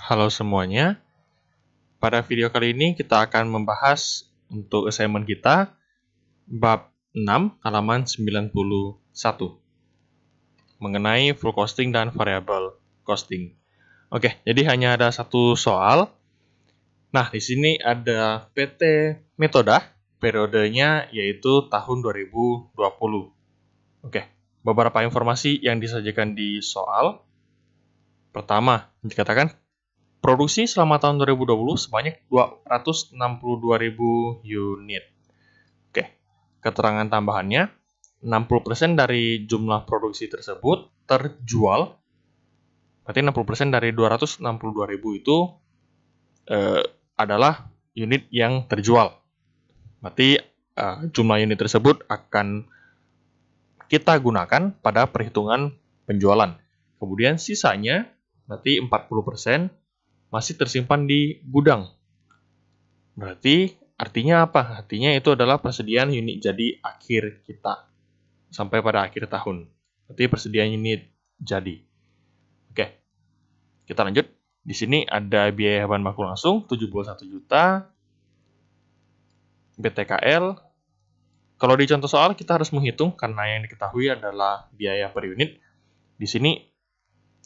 Halo semuanya, pada video kali ini kita akan membahas untuk assignment kita bab 6 halaman 91 mengenai full costing dan variable costing. Oke, jadi hanya ada satu soal. Nah, di sini ada PT Metoda, periodenya yaitu tahun 2020. Oke, beberapa informasi yang disajikan di soal. Pertama, dikatakan produksi selama tahun 2020 sebanyak 262.000 unit. Oke, keterangan tambahannya, 60% dari jumlah produksi tersebut terjual. Berarti 60% dari 262.000 itu adalah unit yang terjual. Berarti jumlah unit tersebut akan kita gunakan pada perhitungan penjualan. Kemudian sisanya, berarti 40%, masih tersimpan di gudang. Berarti artinya apa? Artinya itu adalah persediaan unit jadi akhir kita sampai pada akhir tahun. Berarti persediaan unit jadi. Oke. Kita lanjut. Di sini ada biaya bahan baku langsung 71 juta. BTKL. Kalau di contoh soal kita harus menghitung karena yang diketahui adalah biaya per unit. Di sini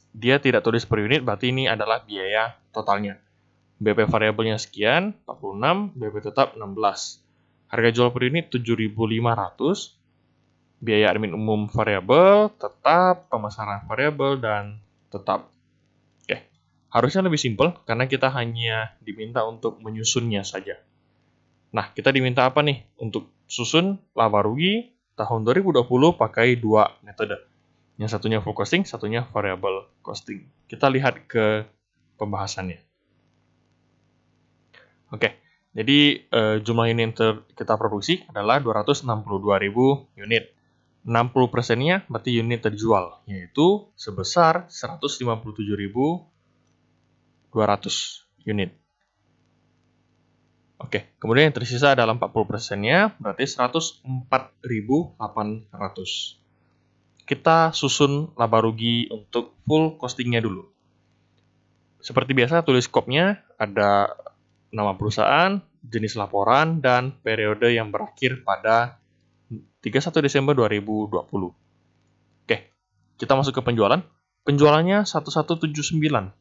dia tidak tulis per unit, berarti ini adalah biaya totalnya. BP variabelnya sekian, 46, BP tetap 16. Harga jual per unit 7.500. Biaya admin umum variabel, tetap, pemasaran variabel, dan tetap. Oke, harusnya lebih simpel karena kita hanya diminta untuk menyusunnya saja. Nah, kita diminta apa nih? Untuk susun laba rugi tahun 2020 pakai dua metode. Yang satunya full costing, satunya variable costing. Kita lihat ke pembahasannya. Oke, jadi jumlah unit yang kita produksi adalah 262.000 unit. 60%-nya berarti unit terjual, yaitu sebesar 157.200 unit. Oke, kemudian yang tersisa adalah 40%-nya, berarti 104.800. Kita susun laba rugi untuk full costing-nya dulu. Seperti biasa, tulis skopnya, ada nama perusahaan, jenis laporan, dan periode yang berakhir pada 31 Desember 2020. Oke, kita masuk ke penjualan. Penjualannya 1179.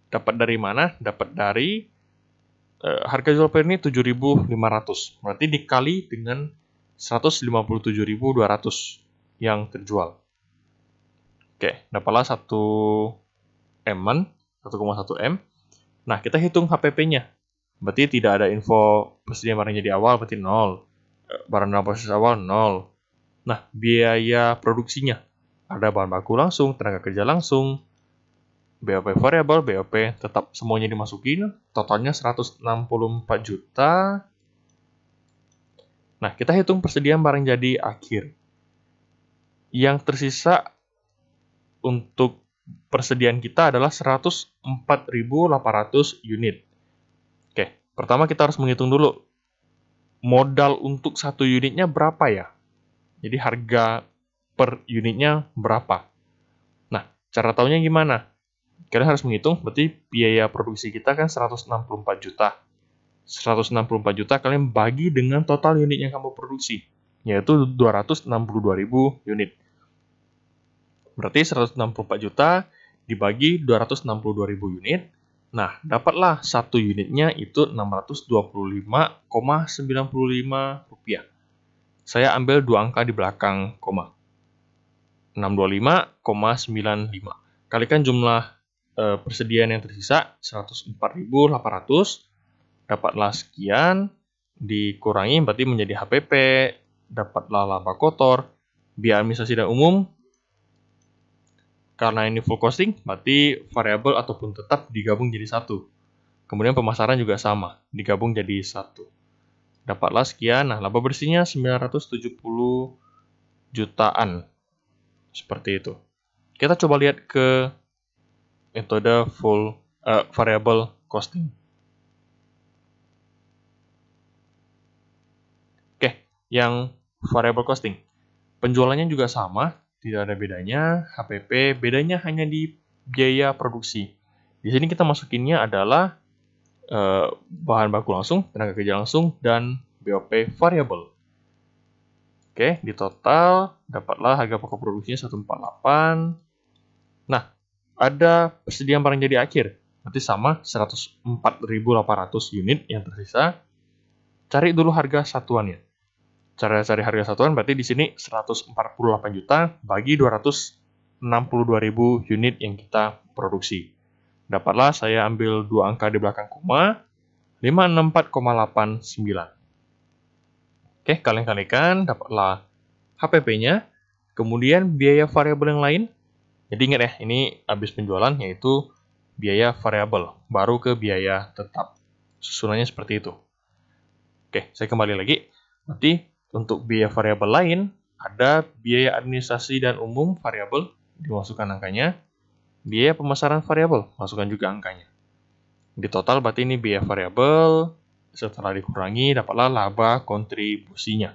Dapat dari mana? Dapat dari harga jual per unit 7.500. Berarti dikali dengan 157.200 yang terjual. Oke, dapatlah 1 M-an, 1,1 M. Nah, kita hitung HPP-nya. Berarti tidak ada info persediaan barangnya di awal, berarti 0. Barang dalam proses awal, 0. Nah, biaya produksinya. Ada bahan baku langsung, tenaga kerja langsung, BOP variabel, BOP tetap semuanya dimasukin. Totalnya 164 juta. Nah, kita hitung persediaan barang jadi akhir. Yang tersisa untuk persediaan kita adalah 104.800 unit. Oke, pertama kita harus menghitung dulu modal untuk satu unitnya berapa ya. Jadi harga per unitnya berapa. Nah, cara tahunya gimana? Kalian harus menghitung, berarti biaya produksi kita kan 164 juta. 164 juta kalian bagi dengan total unit yang kamu produksi, yaitu 262.000 unit. Berarti 164 juta dibagi 262.000 unit. Nah, dapatlah satu unitnya itu Rp625,95. Saya ambil dua angka di belakang koma. 625,95. Kalikan jumlah persediaan yang tersisa 104.800. Dapatlah sekian, dikurangi berarti menjadi HPP, dapatlah laba kotor, biaya administrasi dan umum. Karena ini full costing, berarti variabel ataupun tetap digabung jadi satu. Kemudian pemasaran juga sama, digabung jadi satu. Dapatlah sekian, nah laba bersihnya 970 jutaan. Seperti itu. Kita coba lihat ke metode full variable costing. Oke, yang variable costing. Penjualannya juga sama, tidak ada bedanya. HPP bedanya hanya di biaya produksi. Di sini kita masukinnya adalah bahan baku langsung, tenaga kerja langsung, dan BOP variabel. Oke, di total dapatlah harga pokok produksinya 148. Nah, ada persediaan barang jadi akhir. Berarti sama 104.800 unit yang tersisa. Cari dulu harga satuannya. Cara cari harga satuan berarti di sini 148 juta bagi 262.000 unit yang kita produksi. Dapatlah saya ambil dua angka di belakang koma, 564,89. Oke, kalian kalikan, dapatlah HPP-nya, kemudian biaya variabel yang lain. Jadi ingat ya, ini habis penjualan yaitu biaya variabel, baru ke biaya tetap. Susunannya seperti itu. Oke, saya kembali lagi. Berarti untuk biaya variabel lain, ada biaya administrasi dan umum variabel, dimasukkan angkanya. Biaya pemasaran variabel, masukkan juga angkanya. Di total berarti ini biaya variabel, setelah dikurangi dapatlah laba kontribusinya.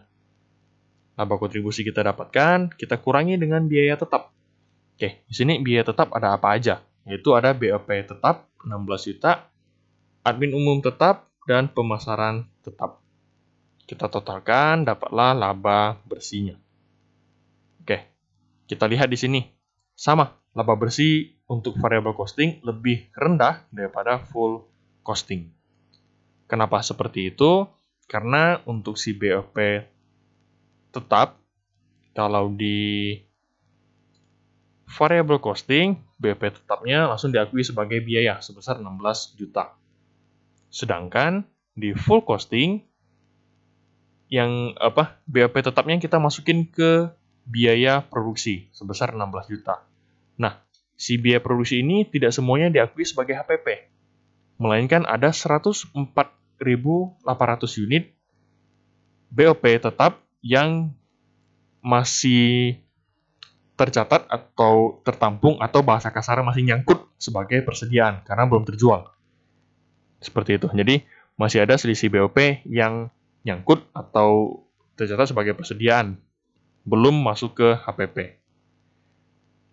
Laba kontribusi kita dapatkan, kita kurangi dengan biaya tetap. Oke, di sini biaya tetap ada apa aja? Yaitu ada BOP tetap 16 juta, admin umum tetap, dan pemasaran tetap. Kita totalkan, dapatlah laba bersihnya. Oke, kita lihat di sini. Sama, laba bersih untuk variable costing lebih rendah daripada full costing. Kenapa seperti itu? Karena untuk si BOP tetap, kalau di variable costing, BOP tetapnya langsung diakui sebagai biaya sebesar 16 juta. Sedangkan di full costing, yang BOP tetapnya kita masukin ke biaya produksi sebesar 16 juta. Nah, si biaya produksi ini tidak semuanya diakui sebagai HPP, melainkan ada 104.800 unit BOP tetap yang masih tercatat atau tertampung atau bahasa kasar masih nyangkut sebagai persediaan karena belum terjual. Seperti itu. Jadi masih ada selisih BOP yang nyangkut atau tercatat sebagai persediaan, belum masuk ke HPP.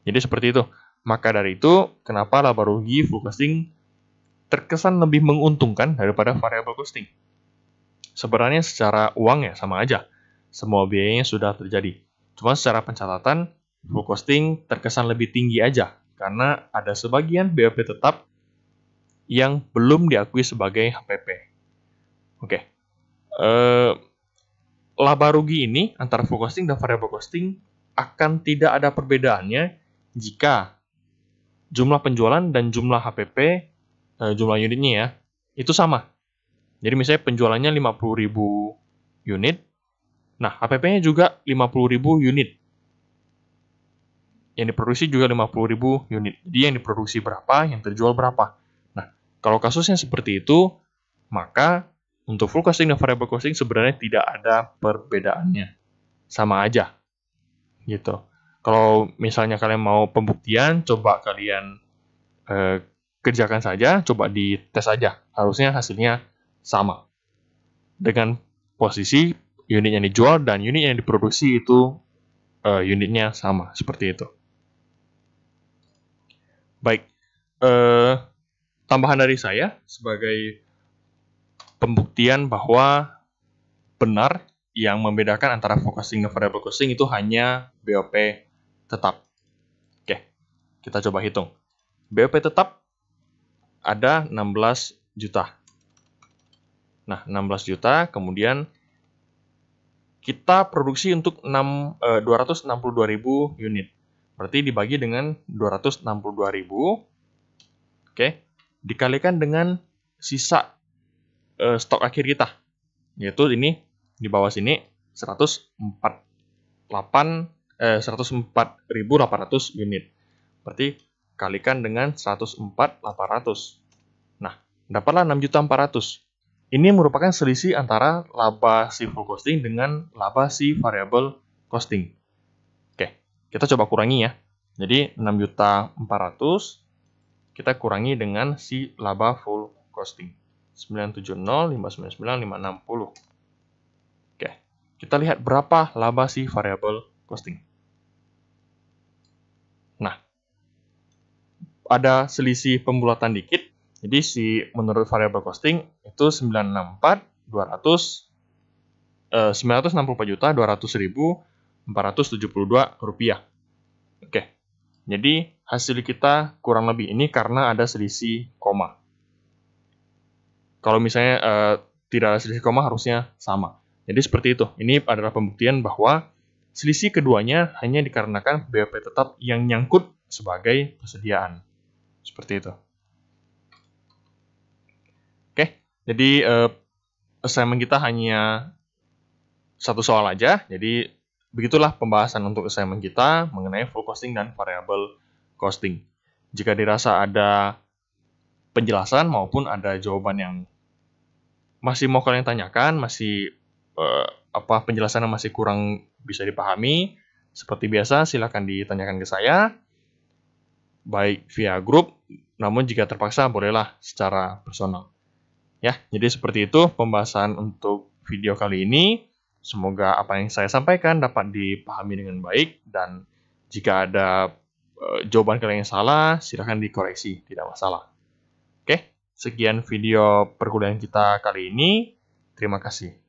Jadi seperti itu. Maka dari itu, kenapa laba rugi full costing terkesan lebih menguntungkan daripada variable costing? Sebenarnya secara uang ya sama aja. Semua biayanya sudah terjadi. Cuma secara pencatatan, full costing terkesan lebih tinggi aja. Karena ada sebagian BOP tetap yang belum diakui sebagai HPP. Oke. Laba rugi ini antara full costing dan variable costing akan tidak ada perbedaannya jika jumlah penjualan dan jumlah HPP, jumlah unitnya ya, itu sama. Jadi misalnya penjualannya 50.000 unit, nah HPP-nya juga 50.000 unit. Yang diproduksi juga 50.000 unit. Jadi yang diproduksi berapa, yang terjual berapa. Nah, kalau kasusnya seperti itu, maka untuk full costing dan variable costing sebenarnya tidak ada perbedaannya. Sama aja. Gitu. Kalau misalnya kalian mau pembuktian, coba kalian kerjakan saja, coba dites aja. Harusnya hasilnya sama. Dengan posisi unit yang dijual dan unit yang diproduksi itu unitnya sama. Seperti itu. Baik. Tambahan dari saya sebagai pembuktian bahwa benar yang membedakan antara full costing dan variable costing itu hanya BOP tetap. Oke, kita coba hitung. BOP tetap ada 16 juta. Nah, 16 juta, kemudian kita produksi untuk 262.000 unit. Berarti dibagi dengan 262.000, oke, dikalikan dengan sisa stok akhir kita. Yaitu ini, di bawah sini, 104.800 unit. Berarti kalikan dengan 104.800. Nah, dapatlah 6.400.000. Ini merupakan selisih antara laba si full costing dengan laba si variable costing. Oke, kita coba kurangi ya. Jadi 6.400.000 kita kurangi dengan si laba full costing. 970.599.560. Oke, kita lihat berapa laba si variable costing. Nah, ada selisih pembulatan dikit. Jadi menurut variabel costing itu 964.272.472 rupiah. Oke. Jadi hasil kita kurang lebih ini karena ada selisih koma. Kalau misalnya tidak ada selisih koma harusnya sama. Jadi seperti itu. Ini adalah pembuktian bahwa selisih keduanya hanya dikarenakan BOP tetap yang nyangkut sebagai persediaan. Seperti itu. Oke, jadi assignment kita hanya satu soal aja. Jadi begitulah pembahasan untuk assignment kita mengenai full costing dan variable costing. Jika dirasa ada penjelasan maupun ada jawaban yang masih mau kalian tanyakan, masih penjelasannya masih kurang bisa dipahami, seperti biasa silakan ditanyakan ke saya, baik via grup, namun jika terpaksa bolehlah secara personal. Ya, jadi seperti itu pembahasan untuk video kali ini. Semoga apa yang saya sampaikan dapat dipahami dengan baik, dan jika ada jawaban kalian yang salah, silakan dikoreksi, tidak masalah. Oke, sekian video perkuliahan kita kali ini. Terima kasih.